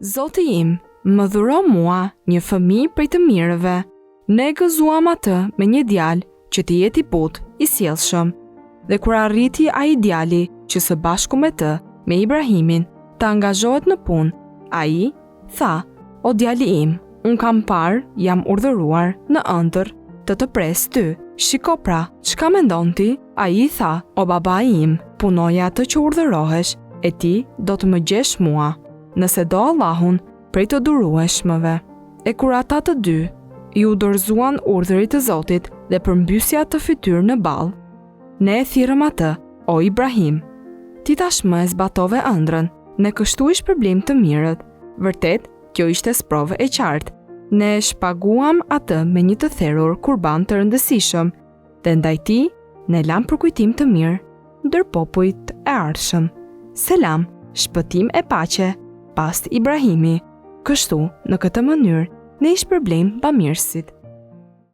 Zoti im, më dhuro mua një fëmijë prej të mirëve. Ne gëzuam atë me një djalë që të jetë i butë, i sjellshëm. Dhe kur arriti ai djali që së bashku me të, me Ibrahimin, të angazhohet në punë, ai tha: "O djali im, unë kam parë, jam urdhëruar në ëndër të pres ty. Shiko pra, çka mendon ti?" Ai tha: "O baba im, punoja atë që urdhërohesh, e ti do të më gjesh mua, nëse do Allahun, prej të durueshmëve." E kur ata të dy ju dorëzuan urdhërit të Zotit dhe përmbysja të fytyrë në ball, ne e thirrëm atë: "O Ibrahim, ti tashmë e zbatove ëndrrën, ne kështu i shpërblim të mirët." Vërtet, kjo ishte sprovë e qartë. Ne e shpaguam atë me një të therrur kurban të rëndësishëm, dhe ndaj tij ne lam përkujtim të mirë ndër popujt e ardhshëm. Selam, shpëtim e paqe pas Ibrahimi. Kështu, në këtë mënyrë, ne i shpërblim bamirësit.